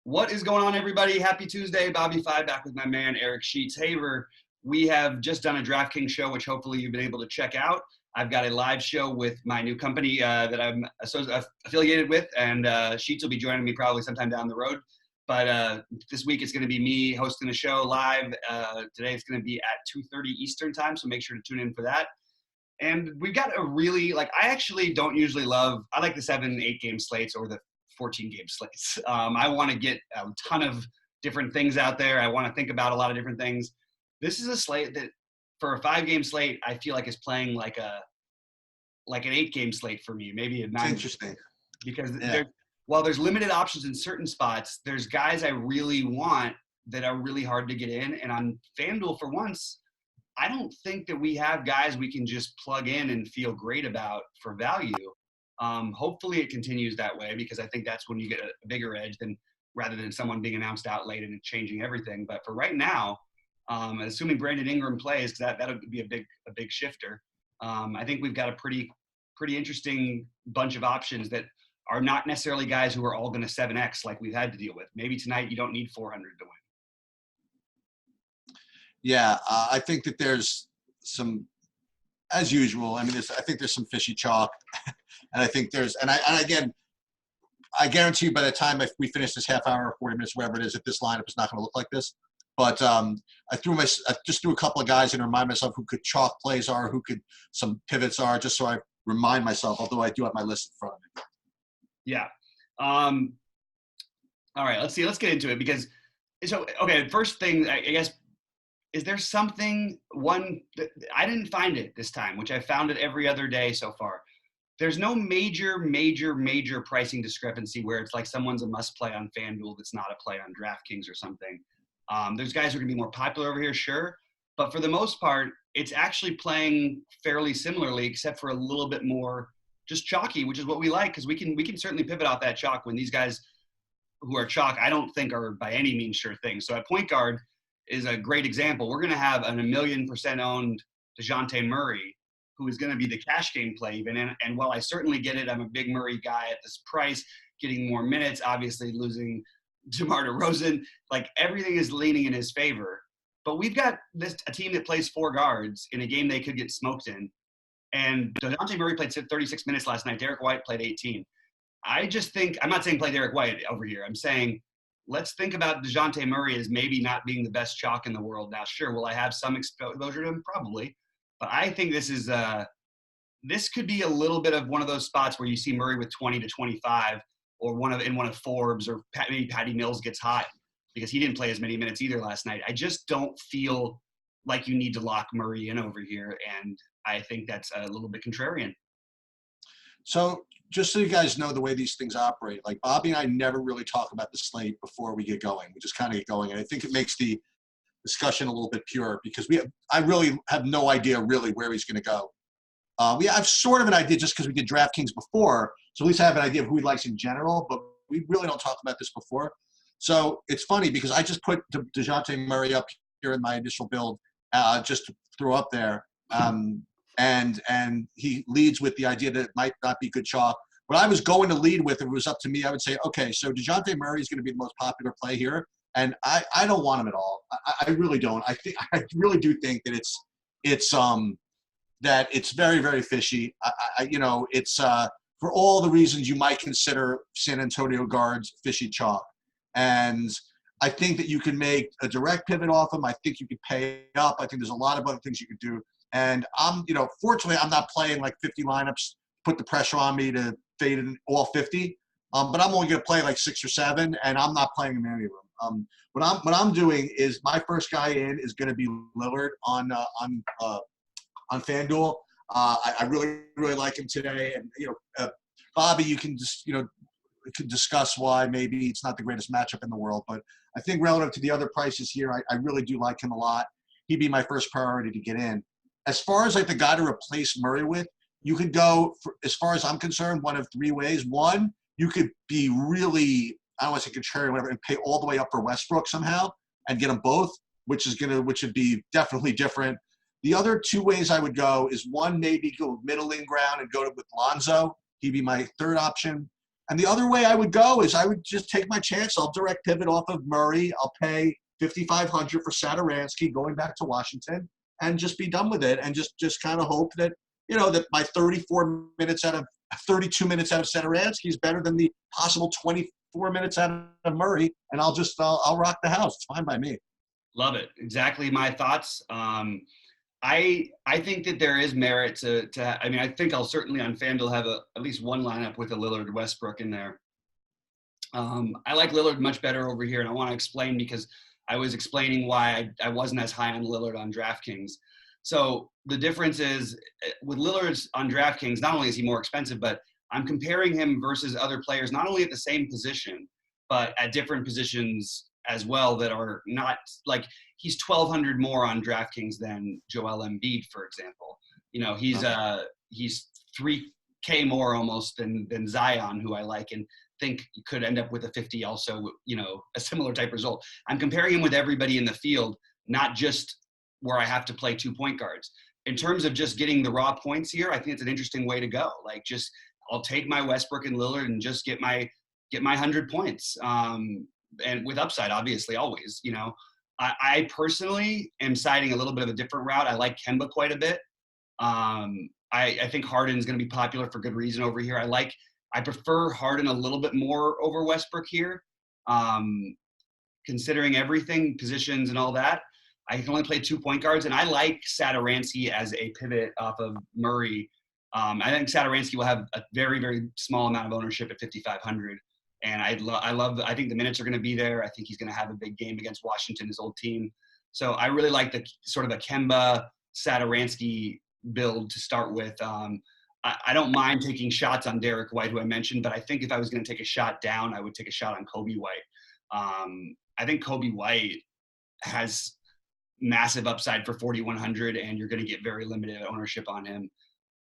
What is going on, everybody? Happy Tuesday. BobbyFi back with my man, Eric Sheets Haver. We have just done a DraftKings show, which hopefully you've been able to check out. I've got a live show with my new company that I'm affiliated with, and Sheets will be joining me probably sometime down the road. But this week it's going to be me hosting the show live. Today it's going to be at 2:30 Eastern time, so make sure to tune in for that. And we've got a really, I actually don't usually I like the 7-8 game slates or the 14 game slates. I want to get a ton of different things out there. I want to think about a lot of different things. This is a slate that for a 5-game slate, I feel like is playing like an 8-game slate for me, maybe a 9. Interesting. Because while there's limited options in certain spots, there's guys I really want that are really hard to get in. And on Fanduel, for once, I don't think that we have guys we can just plug in and feel great about for value. Hopefully it continues that way, because I think that's when you get a bigger edge rather than someone being announced out late and changing everything. But for right now, assuming Brandon Ingram plays, that'll be a big shifter. I think we've got a pretty interesting bunch of options that are not necessarily guys who are all going to 7x like we've had to deal with. Maybe tonight you don't need 400 to win. Yeah, I think that there's some, as usual. I mean, I think there's some fishy chalk, and I think again, I guarantee you by the time we finish this half hour or 40 minutes, whatever it is, that this lineup is not going to look like this. But I just threw a couple of guys in to remind myself who could chalk plays are, some pivots are, just so I remind myself. Although I do have my list in front of me. Yeah. All right. Let's see. Let's get into it okay. First thing, I guess. Is there one that I didn't find it this time, which I found it every other day so far? There's no major pricing discrepancy where it's like someone's a must play on FanDuel that's not a play on DraftKings or something. There's guys who are going to be more popular over here, sure. But for the most part, it's actually playing fairly similarly, except for a little bit more just chalky, which is what we like, because we can certainly pivot off that chalk when these guys who are chalk, I don't think are by any means sure things. So at point guard is a great example. We're going to have a 1,000,000% owned DeJounte Murray, who is going to be the cash game play even. And while I certainly get it, I'm a big Murray guy at this price, getting more minutes, obviously losing DeMar DeRozan. Everything is leaning in his favor. But we've got a team that plays 4 guards in a game they could get smoked in. And DeJounte Murray played 36 minutes last night. Derek White played 18. I just think – I'm not saying play Derek White over here. I'm saying – let's think about DeJounte Murray as maybe not being the best chalk in the world. Now, sure, will I have some exposure to him? Probably. But I think this could be a little bit of one of those spots where you see Murray with 20 to 25 or in one of Forbes, or maybe Patty Mills gets hot because he didn't play as many minutes either last night. I just don't feel like you need to lock Murray in over here, and I think that's a little bit contrarian. So just so you guys know the way these things operate, like Bobby and I never really talk about the slate before we get going. We just kind of get going. And I think it makes the discussion a little bit purer, because I really have no idea really where he's going to go. We have sort of an idea just because we did DraftKings before. So at least I have an idea of who he likes in general, but we really don't talk about this before. So it's funny because I just put DeJounte Murray up here in my initial build just to throw up there. And he leads with the idea that it might not be good chalk. What I was going to lead with, if it was up to me, I would say, okay, so DeJounte Murray is going to be the most popular play here, and I don't want him at all. I really don't. I really do think that it's very, very fishy. It's for all the reasons you might consider San Antonio guards fishy chalk, and I think that you can make a direct pivot off him. I think you could pay up. I think there's a lot of other things you could do. And fortunately, I'm not playing like 50 lineups, put the pressure on me to fade in all 50. But I'm only going to play like 6 or 7, and I'm not playing in any of them. What I'm doing is my first guy in is going to be Lillard on FanDuel. I really, really like him today. And, Bobby, you can just, could discuss why maybe it's not the greatest matchup in the world. But I think relative to the other prices here, I really do like him a lot. He'd be my first priority to get in. As far as like the guy to replace Murray with, you could go, as far as I'm concerned, one of 3 ways. One, you could be really, I don't want to say contrarian, whatever, and pay all the way up for Westbrook somehow and get them both, which would be definitely different. The other 2 ways I would go is, one, maybe go middling ground and go with Lonzo. He'd be my third option. And the other way I would go is I would just take my chance. I'll direct pivot off of Murray. I'll pay 5,500 for Satoransky going back to Washington and just be done with it, and just kind of hope that, that my 32 minutes out of Satoransky is better than the possible 24 minutes out of Murray, and I'll rock the house. It's fine by me. Love it. Exactly my thoughts. I think that there is merit to I mean, I think I'll certainly on FanDuel have at least one lineup with a Lillard Westbrook in there. I like Lillard much better over here, and I want to explain because I was explaining why I wasn't as high on Lillard on DraftKings. So the difference is with Lillard on DraftKings, not only is he more expensive, but I'm comparing him versus other players, not only at the same position, but at different positions as well that are not like he's 1,200 more on DraftKings than Joel Embiid, for example. He's 3K more almost than Zion, who I like and think could end up with a 50 also, a similar type result. I'm comparing him with everybody in the field, not just where I have to play 2 point guards. In terms of just getting the raw points here, I think it's an interesting way to go. Like I'll take my Westbrook and Lillard and just get my 100 points. And with upside, obviously, always, I personally am siding a little bit of a different route. I like Kemba quite a bit. I think Harden's going to be popular for good reason over here. I prefer Harden a little bit more over Westbrook here. Considering everything, positions and all that, I can only play 2 point guards, and I like Satoransky as a pivot off of Murray. I think Satoransky will have a very, very small amount of ownership at 5,500. And I think the minutes are going to be there. I think he's going to have a big game against Washington, his old team. So I really like the sort of a Kemba Satoransky build to start with. I don't mind taking shots on Derek White, who I mentioned, but I think if I was going to take a shot down, I would take a shot on Kobe White. I think Kobe White has massive upside for 4,100, and you're going to get very limited ownership on him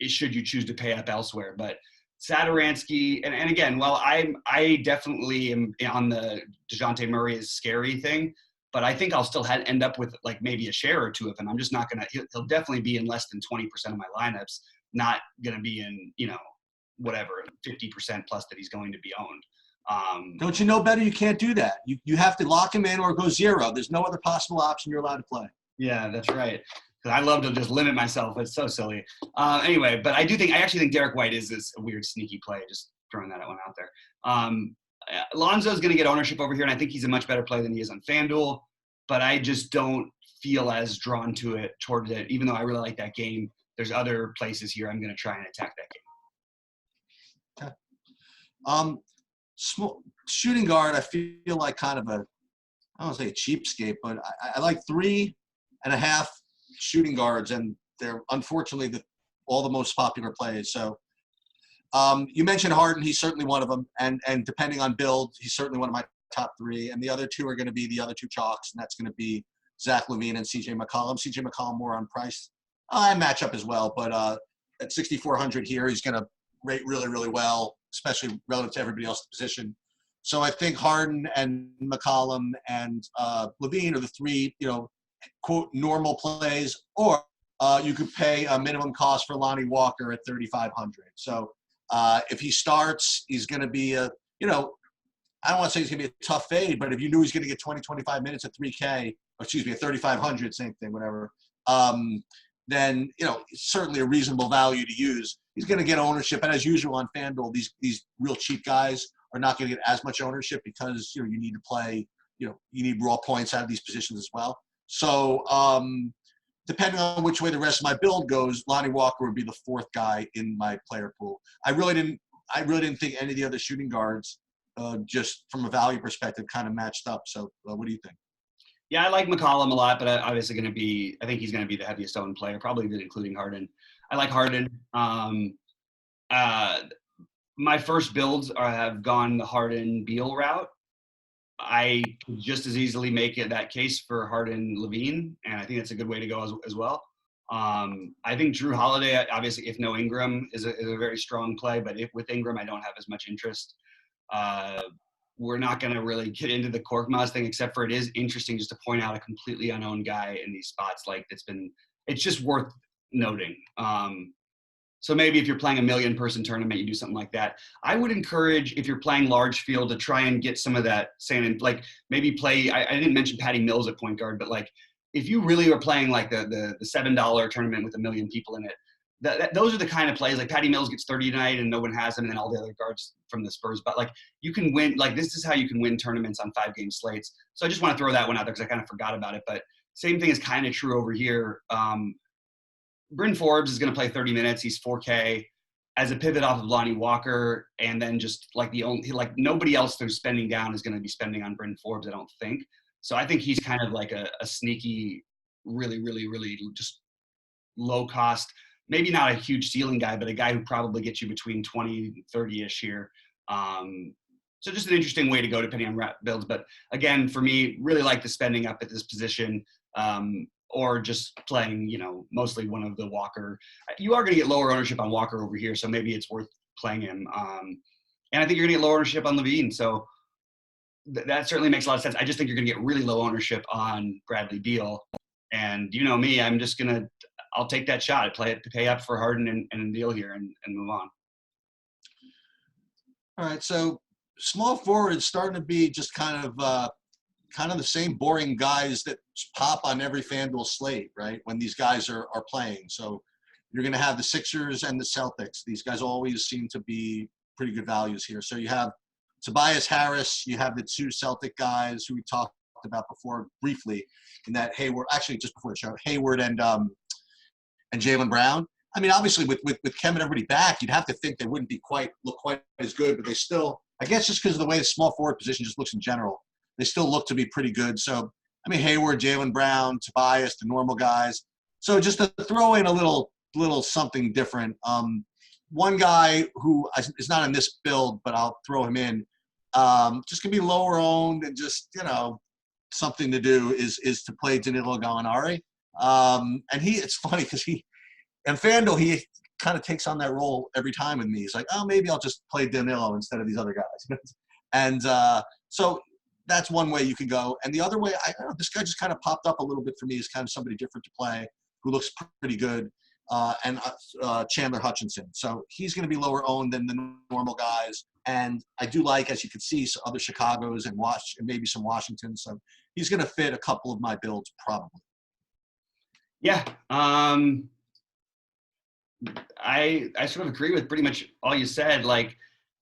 should you choose to pay up elsewhere. But Satoransky, and again, well, I definitely am on the DeJounte Murray is scary thing, but I think I'll still end up with like maybe a share or two of him. I'm just not going to – he'll definitely be in less than 20% of my lineups, not going to be in, whatever, 50% plus that he's going to be owned. Don't you know better? You can't do that. You have to lock him in or go zero. There's no other possible option you're allowed to play. Yeah, that's right. I love to just limit myself. It's so silly. Anyway, but I actually think Derek White is this weird, sneaky play. Just throwing that one out there. Lonzo's going to get ownership over here, and I think he's a much better play than he is on FanDuel, but I just don't feel as drawn toward it, even though I really like that game. There's other places here I'm going to try and attack that game. Okay. Small shooting guard, I feel like kind of I don't want to say a cheapskate, but I like 3.5 shooting guards, and they're unfortunately all the most popular plays. So you mentioned Harden. He's certainly one of them, and depending on build, he's certainly one of my top 3. And the other 2 are going to be the other 2 chalks, and that's going to be Zach LaVine and CJ McCollum. CJ McCollum more on price. I match up as well, but at 6,400 here, he's going to rate really, really well, especially relative to everybody else's position. So I think Harden and McCollum and LaVine are the 3, quote, normal plays, or you could pay a minimum cost for Lonnie Walker at 3,500. So if he starts, he's going to be I don't want to say he's going to be a tough fade, but if you knew he's going to get 20, 25 minutes at 3K, at 3,500, same thing, whatever, then, it's certainly a reasonable value to use. He's going to get ownership. And as usual on FanDuel, these real cheap guys are not going to get as much ownership because, you need to play, you need raw points out of these positions as well. So depending on which way the rest of my build goes, Lonnie Walker would be the 4th guy in my player pool. I really didn't think any of the other shooting guards, just from a value perspective, kind of matched up. So what do you think? Yeah, I like McCollum a lot, but obviously I think he's going to be the heaviest owned player, probably even including Harden. I like Harden. My first builds have gone the Harden-Beal route. I could just as easily make that case for Harden-Levine, and I think that's a good way to go as well. I think Drew Holiday, obviously, if no Ingram, is a very strong play, but with Ingram, I don't have as much interest. We're not going to really get into the Korkmaz thing, except for it is interesting just to point out a completely unknown guy in these spots. Like it's just worth noting. So maybe if you're playing a 1,000,000-person tournament, you do something like that. I would encourage, if you're playing large field, to try and get some of that sand, like maybe play, I didn't mention Patty Mills at point guard, but like if you really are playing like the $7 tournament with 1,000,000 people in it, those are the kind of plays. Like Patty Mills gets 30 tonight and no one has him, and then all the other guards from the Spurs. But like you can win, like this is how you can win tournaments on 5-game slates. So I just want to throw that one out there because I kind of forgot about it. But same thing is kind of true over here. Bryn Forbes is going to play 30 minutes. He's 4K as a pivot off of Lonnie Walker. And then just like nobody else they're spending down is going to be spending on Bryn Forbes, I don't think. So I think he's kind of like a sneaky, really, really, really just low cost, maybe not a huge ceiling guy, but a guy who probably gets you between 20, 30-ish here. So just an interesting way to go depending on builds. But again, for me, really like the spending up at this position. Or just playing, mostly one of the Walker. You are going to get lower ownership on Walker over here, so maybe it's worth playing him. And I think you're going to get lower ownership on Levine, so that certainly makes a lot of sense. I just think you're going to get really low ownership on Bradley Beal. And you know me, I'll take that shot. Pay up for Harden and Beal here and move on. All right, so small forward is starting to be just kind of the same boring guys that pop on every FanDuel slate, right? When these guys are playing. So you're going to have the Sixers and the Celtics. These guys always seem to be pretty good values here. So you have Tobias Harris, you have the two Celtic guys who we talked about before briefly in that Hayward, actually just before the show, Hayward and Jaylen Brown. I mean, obviously with Kevin and everybody back, you'd have to think they wouldn't look quite as good, but they still, I guess just because of the way the small forward position just looks in general, they still look to be pretty good. So, I mean, Hayward, Jaylen Brown, Tobias, the normal guys. So just to throw in a little something different. One guy who is not in this build, but I'll throw him in, just going to be lower owned and just, something to do is to play Danilo Gallinari. And it's funny because and FanDuel, he kind of takes on that role every time with me. He's like, oh, maybe I'll just play Danilo instead of these other guys. And so that's one way you can go. And the other way, I don't know, this guy just kind of popped up a little bit for me as kind of somebody different to play who looks pretty good, and Chandler Hutchinson. So he's going to be lower owned than the normal guys. And I do like, as you can see, some other Chicagos and maybe some Washingtons. So he's going to fit a couple of my builds probably. Yeah. I sort of agree with pretty much all you said. Like,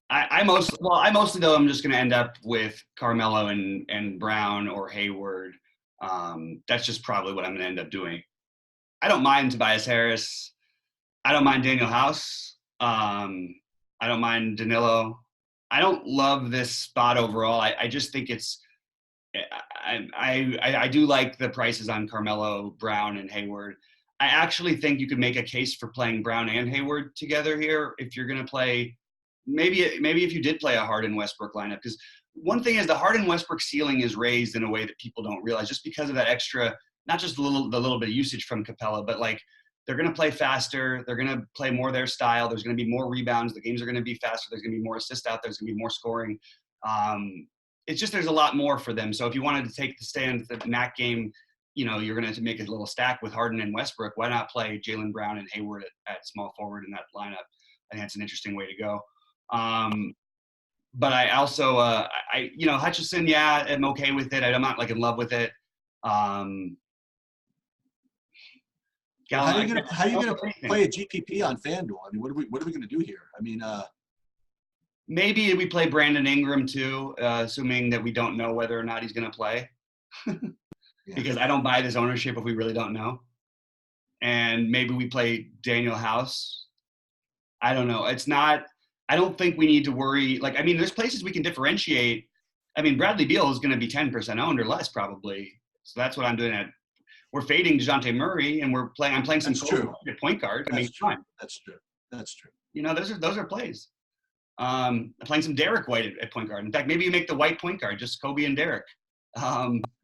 I mostly though I'm just going to end up with Carmelo and Brown or Hayward. That's just probably what I'm going to end up doing. I don't mind Tobias Harris. I don't mind Daniel House. I don't mind Danilo. I don't love this spot overall. I just think I do like the prices on Carmelo, Brown, and Hayward. I actually think you could make a case for playing Brown and Hayward together here if you're going to play. Maybe if you did play a Harden Westbrook lineup, because one thing is the Harden Westbrook ceiling is raised in a way that people don't realize, just because of that extra, not just the little bit of usage from Capella, but like they're going to play faster, they're going to play more their style. There's going to be more rebounds. The games are going to be faster. There's going to be more assists out there. There's going to be more scoring. It's just there's a lot more for them. So if you wanted to take the stand at the MAC game, you're going to make a little stack with Harden and Westbrook. Why not play Jaylen Brown and Hayward at small forward in that lineup? I think that's an interesting way to go. But I also, Hutchison, yeah, I'm okay with it. I'm not like in love with it. How are you gonna play a GPP on FanDuel? I mean, what are we gonna do here? I mean, maybe we play Brandon Ingram too, assuming that we don't know whether or not he's gonna play. Because I don't buy this ownership if we really don't know. And maybe we play Daniel House. I don't know. I don't think we need to worry. Like, I mean, there's places we can differentiate. I mean, Bradley Beal is going to be 10% owned or less probably. So that's what I'm doing. We're fading DeJounte Murray, and I'm playing some at point guard. That's true. That's true. Those are plays. Playing some Derek White at point guard. In fact, maybe you make the White point guard, just Kobe and Derek.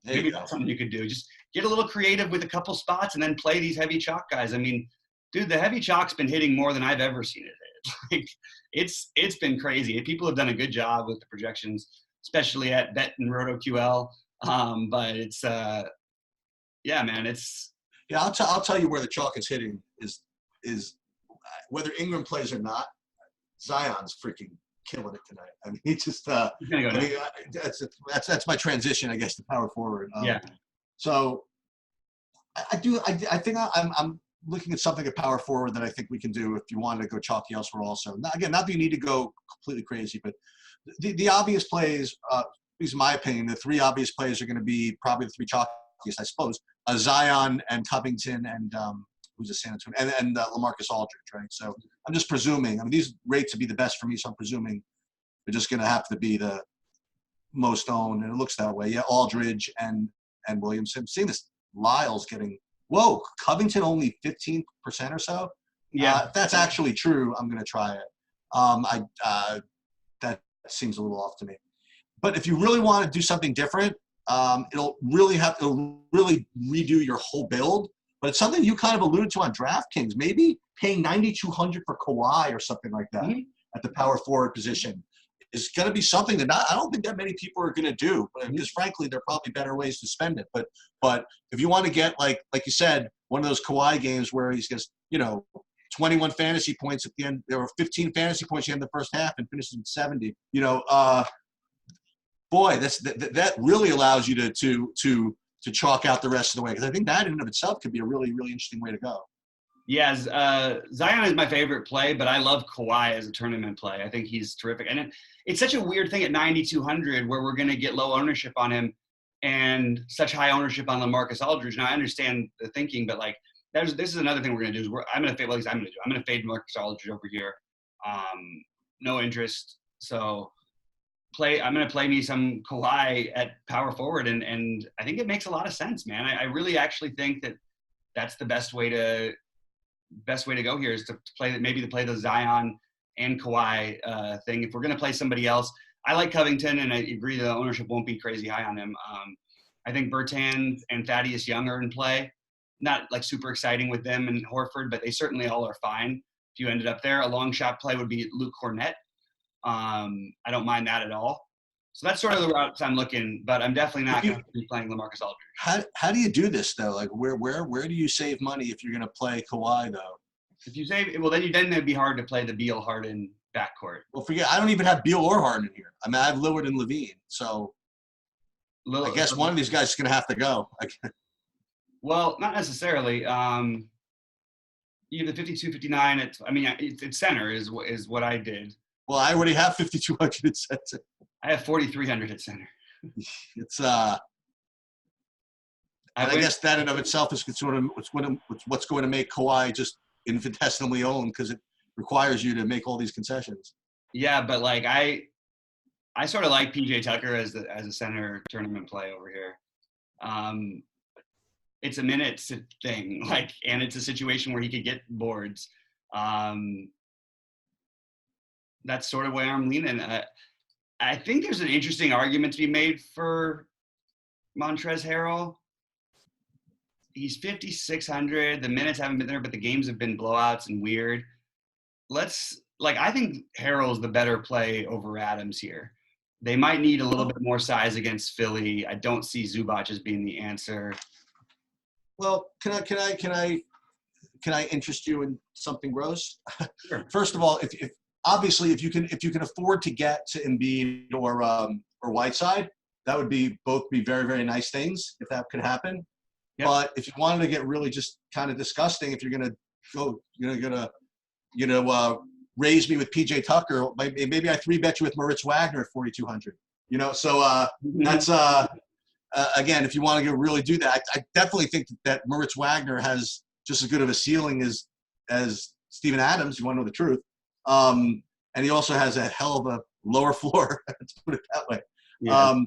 Maybe that's something you could do. Just get a little creative with a couple spots and then play these heavy chalk guys. I mean, dude, the heavy chalk's been hitting more than I've ever seen it. Like, it's been crazy. People have done a good job with the projections, especially at Bet and RotoQL. But it's man, it's I'll tell you where the chalk is hitting is whether Ingram plays or not, Zion's freaking killing it tonight. I mean, he just, He's gonna go I now. mean, that's my transition, I guess, to power forward. Yeah. So I think I'm looking at something at power forward that I think we can do if you wanted to go chalky elsewhere also. Not that you need to go completely crazy, but the obvious plays, at least in my opinion, the three obvious plays are going to be probably the three chalkiest, I suppose. Zion and Covington and who's a San Antonio, and LaMarcus Aldridge, right? So I'm just presuming. I mean, these rates would be the best for me, so I'm presuming they're just going to have to be the most owned, and it looks that way. Yeah, Aldridge and Williamson. Seeing this, Lyle's getting Covington only 15% or so. Yeah. If that's actually true, I'm going to try it. That seems a little off to me. But if you really want to do something different, it'll really redo your whole build. But it's something you kind of alluded to on DraftKings, maybe paying $9,200 for Kawhi or something like that at the power forward position is going to be something that I don't think that many people are going to do, because frankly, there are probably better ways to spend it. But if you want to get, like you said, one of those Kawhi games where he's just, 21 fantasy points at the end, or 15 fantasy points at the end of the first half and finishes with 70, boy, that really allows you to chalk out the rest of the way. Because I think that in and of itself could be a really, really interesting way to go. Yeah, Zion is my favorite play, but I love Kawhi as a tournament play. I think he's terrific. And it's such a weird thing at 9,200 where we're going to get low ownership on him and such high ownership on LaMarcus Aldridge. Now, I understand the thinking, but this is another thing we're going to do. I'm going to fade Marcus Aldridge over here. No interest. So I'm going to play me some Kawhi at power forward. And I think it makes a lot of sense, man. I really actually think that that's the best way to go here is to play the Zion and Kawhi thing. If we're going to play somebody else, I like Covington, and I agree the ownership won't be crazy high on him. I think Bertans and Thaddeus Young are in play. Not super exciting with them and Horford, but they certainly all are fine. If you ended up there, a long shot play would be Luke Cornett. I don't mind that at all. So that's sort of the routes I'm looking, but I'm definitely not going to be playing LaMarcus Aldridge. How do you do this though? Like where do you save money if you're going to play Kawhi though? If you save, well, then it'd be hard to play the Beal Harden backcourt. Well, I don't even have Beal or Harden here. I mean, I have Lillard and Levine, so I guess one of these guys is going to have to go. Well, not necessarily. You have the 52, 59. It's center is what I did. Well, I already have 5,200 at center. I have 4,300 at center. It's I guess that in of itself is what's going to make Kawhi just infinitesimally owned, because it requires you to make all these concessions. Yeah, but I sort of like PJ Tucker as a center tournament play over here. It's a minutes thing, and it's a situation where he could get boards. That's sort of where I'm leaning. I think there's an interesting argument to be made for Montrezl Harrell. He's 5,600. The minutes haven't been there, but the games have been blowouts and weird. I think Harrell's the better play over Adams here. They might need a little bit more size against Philly. I don't see Zubac as being the answer. Well, can I interest you in something, Rose? Sure. First of all, if you can afford to get to Embiid or Whiteside, that would both be very, very nice things if that could happen. Yep. But if you wanted to get really just kind of disgusting, if you're gonna go, raise me with PJ Tucker, maybe I 3-bet you with Moritz Wagner at 4,200. So that's again, if you want to really do that, I definitely think that Moritz Wagner has just as good of a ceiling as Steven Adams. You want to know the truth. And he also has a hell of a lower floor, to put it that way. Yeah,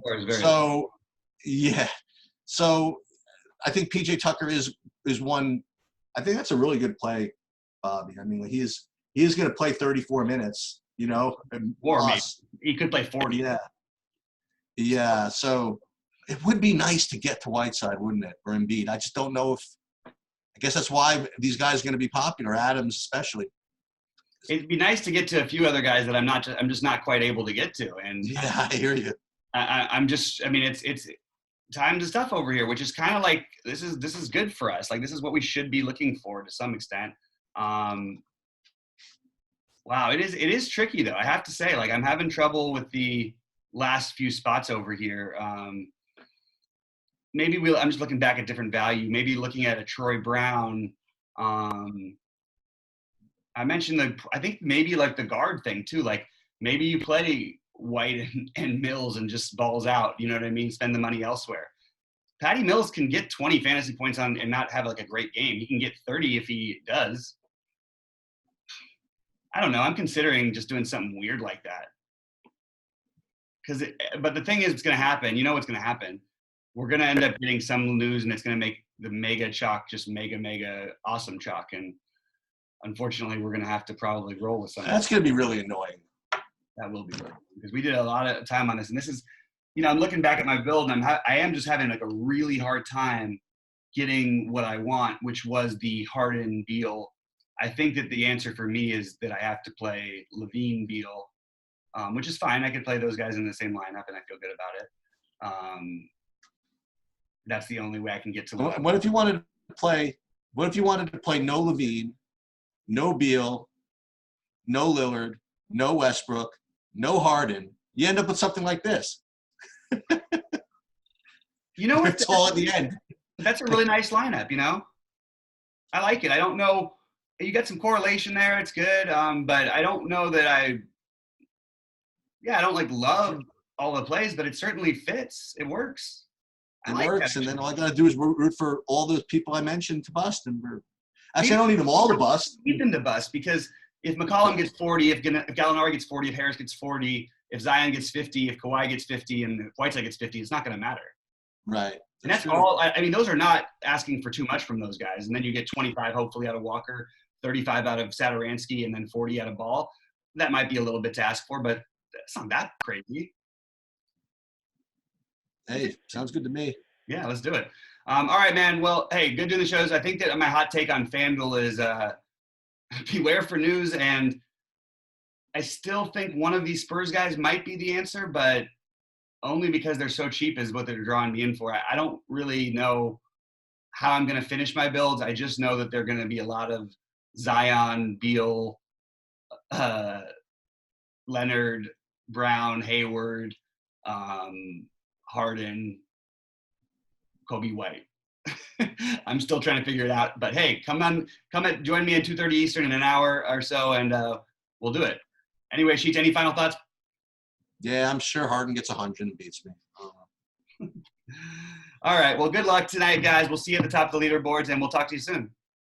So I think PJ Tucker is one. I think that's a really good play, Bobby. I mean, he is going to play 34 minutes, or maybe he could play 40. Yeah. So it would be nice to get to Whiteside, wouldn't it, or Embiid? I just don't know if. I guess that's why these guys are going to be popular, Adams especially. It'd be nice to get to a few other guys that I'm just not quite able to get to. And yeah, I hear you. It's times is tough over here, which is kind of like, this is good for us. This is what we should be looking for to some extent. Wow, it is tricky though. I have to say, like I'm having trouble with the last few spots over here. Maybe I'm just looking back at different value. Maybe looking at a Troy Brown. Um, I mentioned I think maybe like the guard thing too. Like maybe you play White and Mills and just balls out. You know what I mean? Spend the money elsewhere. Patty Mills can get 20 fantasy points on and not have like a great game. He can get 30 if he does. I don't know. I'm considering just doing something weird like that. But the thing is, it's going to happen. You know what's going to happen. We're going to end up getting some news, and it's going to make the mega chalk just mega awesome chalk. And unfortunately, we're going to have to probably roll with something. That's going to be really annoying. That will be really annoying because we did a lot of time on this, and this is, I'm looking back at my build, and I am just having like a really hard time getting what I want, which was the Harden Beal. I think that the answer for me is that I have to play Levine Beal, which is fine. I could play those guys in the same lineup, and I feel good about it. That's the only way I can get to. What if you wanted to play? What if you wanted to play no Levine, no Beal, no Lillard, no Westbrook, no Harden? You end up with something like this. You know what? It's all at the end. That's a really nice lineup. I like it. I don't know. You got some correlation there. It's good. But I don't know that I don't love all the plays, but it certainly fits. It works. It works, and then all I got to do is root for all those people I mentioned to bust. And actually, I don't need them all to bust. Need them to bust because if McCollum gets 40, if Gallinari gets 40, if Harris gets 40, if Zion gets 50, if Kawhi gets 50, and if Whiteside gets 50, it's not going to matter. Right. And that's all. I mean, those are not asking for too much from those guys. And then you get 25, hopefully, out of Walker, 35 out of Satoransky, and then 40 out of Ball. That might be a little bit to ask for, but it's not that crazy. Hey, sounds good to me. Yeah, let's do it. All right, man. Well, hey, good doing the shows. I think that my hot take on FanDuel is beware for news. And I still think one of these Spurs guys might be the answer, but only because they're so cheap is what they're drawing me in for. I don't really know how I'm going to finish my builds. I just know that they're going to be a lot of Zion, Beal, Leonard, Brown, Hayward, Harden, Kobe White. I'm still trying to figure it out, but hey, join me at 2:30 Eastern in an hour or so, and we'll do it. Anyway, Sheets, any final thoughts? Yeah, I'm sure Harden gets 100 and beats me. All right. Well, good luck tonight, guys. We'll see you at the top of the leaderboards, and we'll talk to you soon.